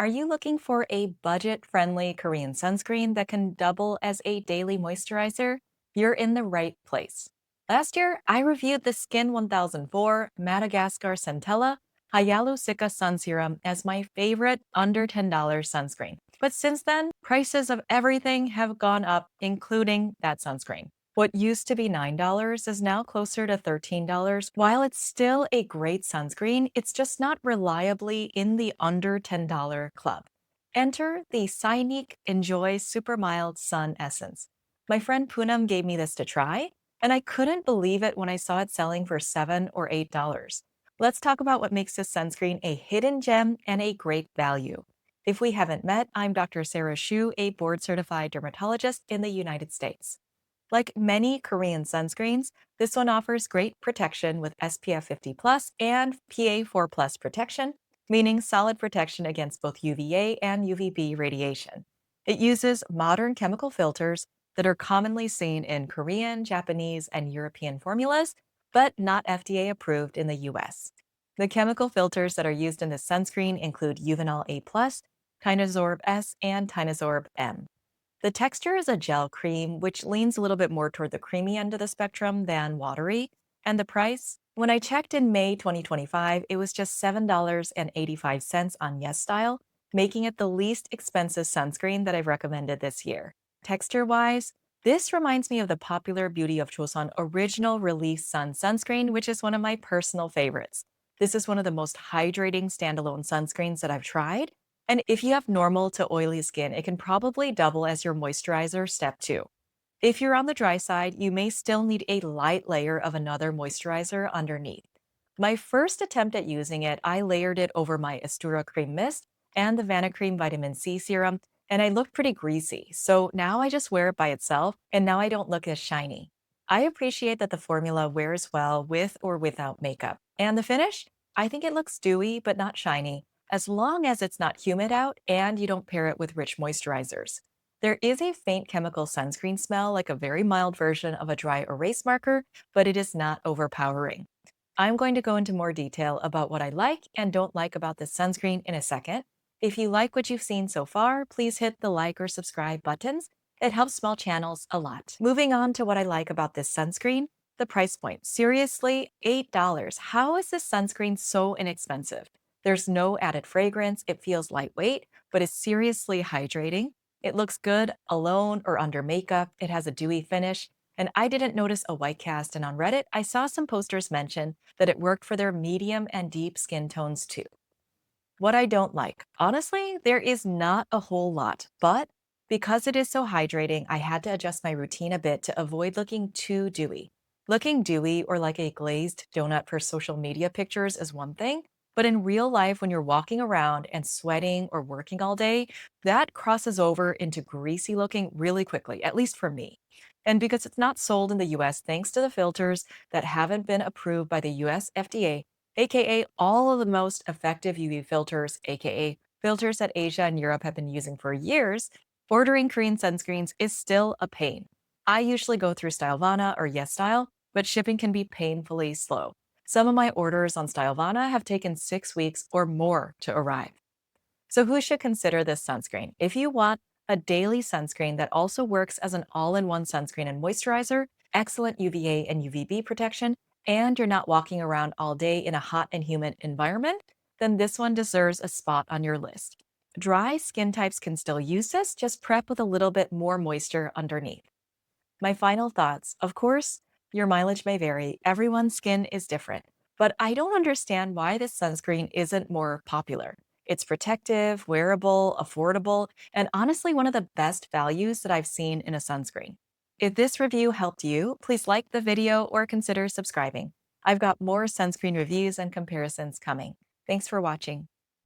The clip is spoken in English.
Are you looking for a budget-friendly Korean sunscreen that can double as a daily moisturizer? You're in the right place. Last year, I reviewed the Skin 1004 Madagascar Centella Hyalu Cica Sun Serum as my favorite under $10 sunscreen. But since then, prices of everything have gone up, including that sunscreen. What used to be $9 is now closer to $13. While it's still a great sunscreen, it's just not reliably in the under $10 club. Enter the SCINIC Enjoy Super Mild Sun Essence. My friend Poonam gave me this to try, and I couldn't believe it when I saw it selling for $7 or $8. Let's talk about what makes this sunscreen a hidden gem and a great value. If we haven't met, I'm Dr. Sarah Shu, a board-certified dermatologist in the United States. Like many Korean sunscreens, this one offers great protection with SPF 50 plus and PA 4 plus protection, meaning solid protection against both UVA and UVB radiation. It uses modern chemical filters that are commonly seen in Korean, Japanese, and European formulas, but not FDA approved in the US. The chemical filters that are used in this sunscreen include Uvinol A+, Tinosorb S, and Tinosorb M. The texture is a gel cream, which leans a little bit more toward the creamy end of the spectrum than watery. And the price? When I checked in May 2025, it was just $7.85 on YesStyle, making it the least expensive sunscreen that I've recommended this year. Texture-wise, this reminds me of the popular Beauty of Joseon Original Relief Sun Sunscreen, which is one of my personal favorites. This is one of the most hydrating standalone sunscreens that I've tried, and if you have normal to oily skin, it can probably double as your moisturizer step 2. If you're on the dry side, you may still need a light layer of another moisturizer underneath. My first attempt at using it, I layered it over my Astura Cream Mist and the Vanacream Vitamin C Serum, and I looked pretty greasy. So now I just wear it by itself, and now I don't look as shiny. I appreciate that the formula wears well with or without makeup. And the finish? I think it looks dewy but not shiny, as long as it's not humid out and you don't pair it with rich moisturizers. There is a faint chemical sunscreen smell, like a very mild version of a dry erase marker, but it is not overpowering. I'm going to go into more detail about what I like and don't like about this sunscreen in a second. If you like what you've seen so far, please hit the like or subscribe buttons. It helps small channels a lot. Moving on to what I like about this sunscreen, the price point. Seriously, $8. How is this sunscreen so inexpensive? There's no added fragrance, it feels lightweight, but is seriously hydrating. It looks good alone or under makeup, it has a dewy finish, and I didn't notice a white cast, and on Reddit, I saw some posters mention that it worked for their medium and deep skin tones too. What I don't like, honestly, there is not a whole lot, but because it is so hydrating, I had to adjust my routine a bit to avoid looking too dewy. Looking dewy or like a glazed donut for social media pictures is one thing, but in real life, when you're walking around and sweating or working all day, that crosses over into greasy looking really quickly, at least for me. And because it's not sold in the US thanks to the filters that haven't been approved by the US FDA, aka all of the most effective UV filters, aka filters that Asia and Europe have been using for years, ordering Korean sunscreens is still a pain. I usually go through Stylevana or YesStyle, but shipping can be painfully slow. Some of my orders on Stylevana have taken 6 weeks or more to arrive. So who should consider this sunscreen? If you want a daily sunscreen that also works as an all-in-one sunscreen and moisturizer, excellent UVA and UVB protection, and you're not walking around all day in a hot and humid environment, then this one deserves a spot on your list. Dry skin types can still use this, just prep with a little bit more moisture underneath. My final thoughts, of course, your mileage may vary. Everyone's skin is different, but I don't understand why this sunscreen isn't more popular. It's protective, wearable, affordable, and honestly one of the best values that I've seen in a sunscreen. If this review helped you, please like the video or consider subscribing. I've got more sunscreen reviews and comparisons coming. Thanks for watching.